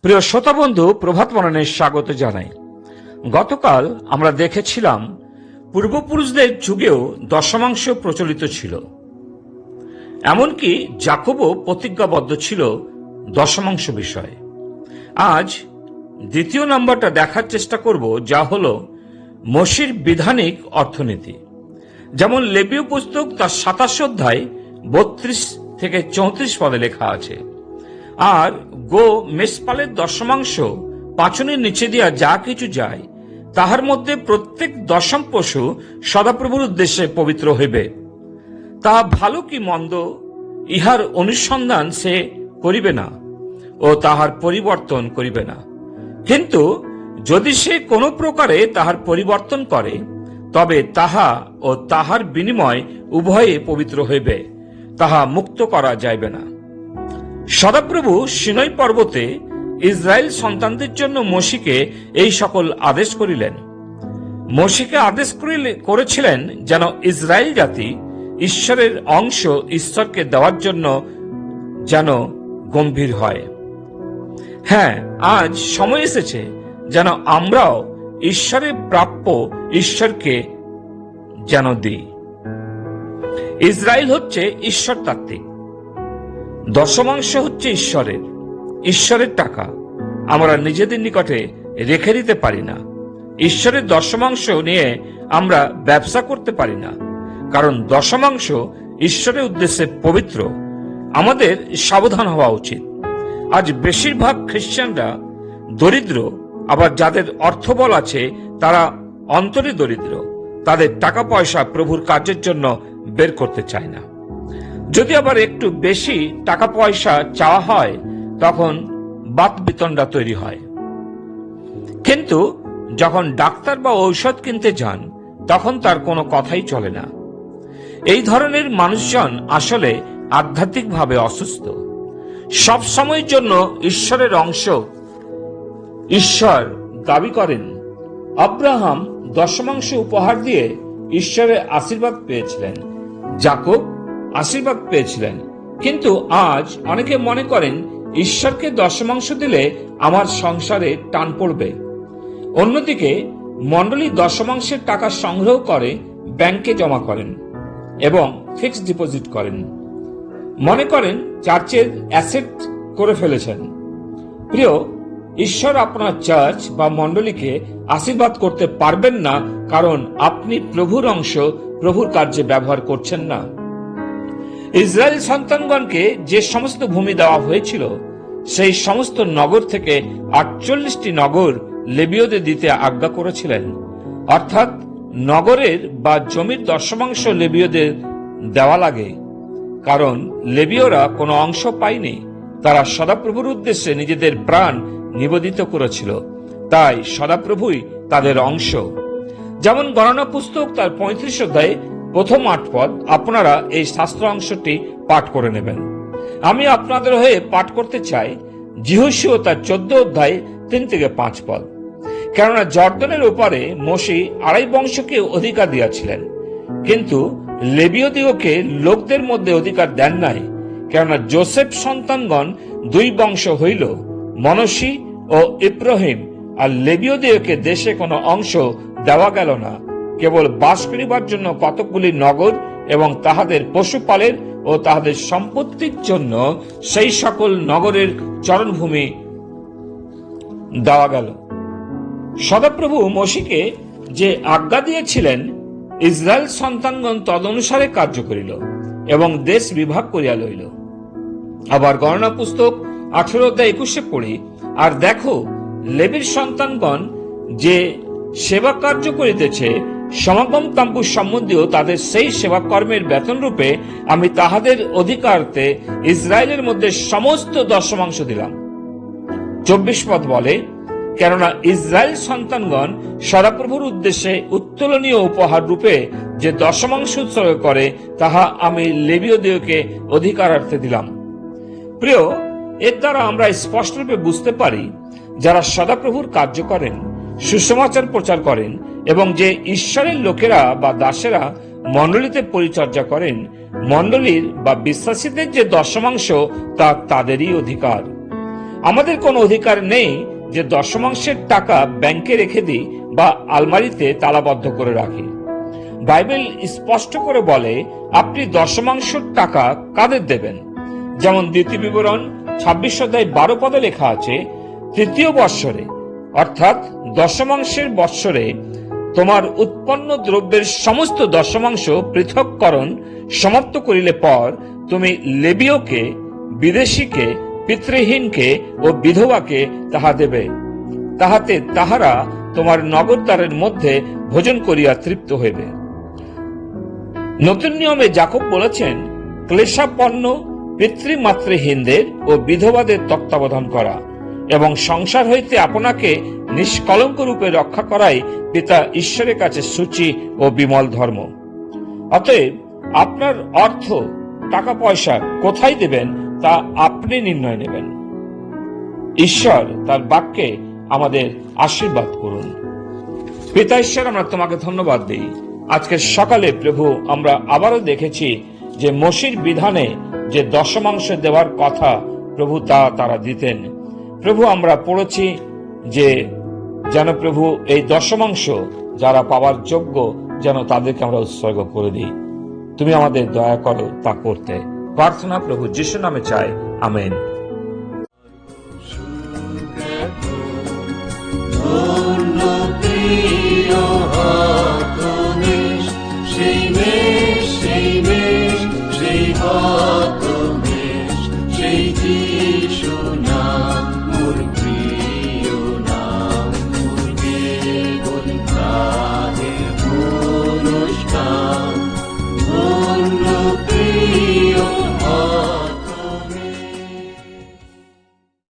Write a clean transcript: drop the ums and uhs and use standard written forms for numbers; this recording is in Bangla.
প্রিয় শ্রোতা বন্ধু, প্রভাত মননে স্বাগত জানাই। গতকাল আমরা দেখেছিলাম পূর্বপুরুষদের যুগেও দশমাংশ প্রচলিত ছিল, এমনকি যাকোবও প্রতিজ্ঞাবদ্ধ ছিল দশমাংশ বিষয়ে। আজ দ্বিতীয় নম্বরটা দেখার চেষ্টা করব, যা হলো মোশির বিধানিক অর্থনীতি। যেমন লেবীয় পুস্তক তার 27 অধ্যায় 32 থেকে 34 পদে লেখা আছে, আর গো মেষপালের দশমাংশ পাঁচনের নিচে দিয়া যা কিছু যায়, তাহার মধ্যে প্রত্যেক দশম পশু সদাপ্রভুর উদ্দেশ্যে পবিত্র হইবে। তাহা ভালো কি মন্দ, ইহার অনুসন্ধান সে করিবে না ও তাহার পরিবর্তন করিবে না। কিন্তু যদি সে কোনো প্রকারে তাহার পরিবর্তন করে, তবে তাহা ও তাহার বিনিময় উভয়ে পবিত্র হইবে, তাহা মুক্ত করা যাইবে না। সদাপ্রভু সিনাই পর্বতে ইসরায়েল সন্তানদের জন্য মোশিকে এই সকল আদেশ করিলেন। মোশিকে আদেশ করেছিলেন যেন ইসরায়েল জাতি ঈশ্বরের অংশ ঈশ্বরকে দেওয়ার জন্য যেন গম্ভীর হয়। হ্যাঁ, আজ সময় এসেছে যেন আমরাও ঈশ্বরের প্রাপ্য ঈশ্বরকে যেন দিই। ইসরায়েল হচ্ছে ঈশ্বর তাত্ত্বিক, দশমাংশ হচ্ছে ঈশ্বরের টাকা আমরা নিজেদের নিকটে রেখে দিতে পারি না। ঈশ্বরের দশমাংশ নিয়ে আমরা ব্যবসা করতে পারি না, কারণ দশমাংশ ঈশ্বরের উদ্দেশ্যে পবিত্র। আমাদের সাবধান হওয়া উচিত। আজ বেশিরভাগ খ্রিস্টানরা দরিদ্র, আবার যাদের অর্থবল আছে তারা অন্তরে দরিদ্র। তাদের টাকা পয়সা প্রভুর কাজের জন্য বের করতে চায় না। যদি আবার একটু বেশি টাকা পয়সা চাওয়া হয়, তখন বাত বিতণ্ডা তৈরি হয়। কিন্তু যখন ডাক্তার বা ঔষধ কিনতে যান, তখন তার কোনো কথাই চলে না। এই ধরনের মানুষজন আসলে আধ্যাত্মিকভাবে অসুস্থ। সব সময়ের জন্য ঈশ্বরের অংশ ঈশ্বর দাবি করেন। আব্রাহাম দশমাংশ উপহার দিয়ে ঈশ্বরের আশীর্বাদ পেয়েছিলেন, যাকোব আশীর্বাদ পেয়েছিলেন। কিন্তু আজ অনেকে মনে করেন ঈশ্বরকে দশমাংশ দিলে আমার সংসারে টান পড়বে। অন্যদিকে মণ্ডলী দশমাংশের টাকা সংগ্রহ করে ব্যাংকে জমা করেন এবং ফিক্সড ডিপোজিট করেন। মনে করেন চার্চের অ্যাসেট করে ফেলেছেন। প্রিয়, ঈশ্বর আপনার চার্চ বা মণ্ডলীকে আশীর্বাদ করতে পারবেন না, কারণ আপনি প্রভুর অংশ প্রভুর কার্যে ব্যবহার করছেন না। ইসরায়েল সন্তানগণকে যে সমস্ত ভূমি দেওয়া হয়েছিল, সেই সমস্ত নগর থেকে 48টি নগর লেবীয়দের দিতে আজ্ঞা করেছিলেন। অর্থাৎ নগরের বা জমির দশমাংশ লেবীয়দের দেওয়া লাগে, কারণ লেবীয়রা কোনো অংশ পায়নি। তারা সদাপ্রভুর উদ্দেশ্যে নিজেদের প্রাণ নিবেদিত করেছিল, তাই সদাপ্রভুই তাদের অংশ। যেমন গণনা পুস্তক তার 35 অধ্যায়ে প্রথম 8 পদ আপনারা এই শাস্ত্র অংশটি পাঠ করে নেবেন। আমি আপনাদের হয়ে পাঠ করতে চাই যিহোশূয়া তার 14 অধ্যায় 3 থেকে 5 পদ। কেননা জর্দনের ওপারে মোশে 2.5 বংশকে অধিকার দিয়াছিলেন, কিন্তু লেবীয়দিগকে লোকদের মধ্যে অধিকার দেন নাই। কেননা যোসেফ সন্তানগণ 2 বংশ হইল, মনশী ও ইব্রাহিম, আর লেবীয়দিগকে দেশে কোনো অংশ দেওয়া গেল না, কেবল বাস করিবার জন্য কতকগুলি নগর এবং তাহাদের পশুপালের ও তাহাদের সম্পত্তির জন্য সেই সকল নগরের চরণভূমি দেওয়া গেল। সদাপ্রভু মোশিকে যে আজ্ঞা দিয়েছিলেন, ইসরায়েল সন্তানগণ তদনুসারে কার্য করিল এবং দেশ বিভাগ করিয়া লইল। আবার গণনা পুস্তক 18 অধ্যায় 21 পড়ি, আর দেখো, লেবীর সন্তানগণ যে সেবা কার্য করিতেছে, সমাগম তাম্বু সম্বন্ধীয় তাদের সেই সেবা কর্মের বেতন রূপে আমি তাহাদের অধিকারতে ইসরায়েলের মধ্যে সমস্ত দশমাংশ দিলাম। 24 পদ বলে, কেননা ইসরায়েল সন্তানগণ সদাপ্রভুর উদ্দেশ্যে উত্তোলনীয় উপহার রূপে যে দশমাংশ উৎসর্গ করে, তাহা আমি লেবীয়দিগকে অধিকারার্থে দিলাম। প্রিয়, এর দ্বারা আমরা স্পষ্টরূপে বুঝতে পারি, যারা সদাপ্রভুর কার্য করেন, সুসমাচার প্রচার করেন এবং যে ঈশ্বরের লোকেরা বা দাসেরা মণ্ডলীতে পরিচর্যা করেন, মণ্ডলীর বা বিশ্বাসীদের যে দশমাংশ তা তাদেরই অধিকার। আমাদের কোনো অধিকার নেই যে দশমাংশের টাকা ব্যাংকে রেখে দিই বা আলমারিতে তালাবদ্ধ করে রাখি। বাইবেল স্পষ্ট করে বলে আপনি দশমাংশ টাকা কাদের দেবেন। যেমন দ্বিতীয় বিবরণ 26:12 লেখা আছে, তৃতীয় বৎসরে অর্থাৎ দশমাংশের বৎসরে তোমার উৎপন্ন দ্রব্যের সমস্ত দশমাংশ পৃথককরণ সমাপ্ত করিলে পর তুমি লেবীয়কে, বিদেশীকে, পিতৃহীনকে ও বিধবাকে তাহা দেবে, তাহাতে তাহারা তোমার নগরদ্বারের মধ্যে ভোজন করিয়া তৃপ্ত হইবে। নতুন নিয়মে যাকব বলেছেন, ক্লেশাপন্ন পিতৃমাতৃহীনদের ও বিধবাদের তত্ত্বাবধান করা এবং সংসার হইতে আপনাকে নিষ্কলঙ্ক রূপে রক্ষা করাই পিতা ঈশ্বরের কাছে সূচি ও বিমল ধর্ম। অতএব আপনার অর্থ, টাকা পয়সা কোথায় দেবেন তা আপনি নির্ণয় নেবেন। ঈশ্বর তার বাক্যে আমাদের আশীর্বাদ করুন। পিতা ঈশ্বর, আমরা তোমাকে ধন্যবাদ দিই। আজকের সকালে প্রভু আমরা আবারও দেখেছি যে মোশির বিধানে যে দশমাংশ দেওয়ার কথা প্রভু তারা দিতেন। প্রভু আমরা পড়েছি যে যেন প্রভু এই দশমাংশ যারা পাওয়ার যোগ্য যেন তাদেরকে আমরা উৎসর্গ করে দিই। তুমি আমাদের দয়া করো তা করতে। প্রার্থনা প্রভু যিশু নামে চাই, আমেন।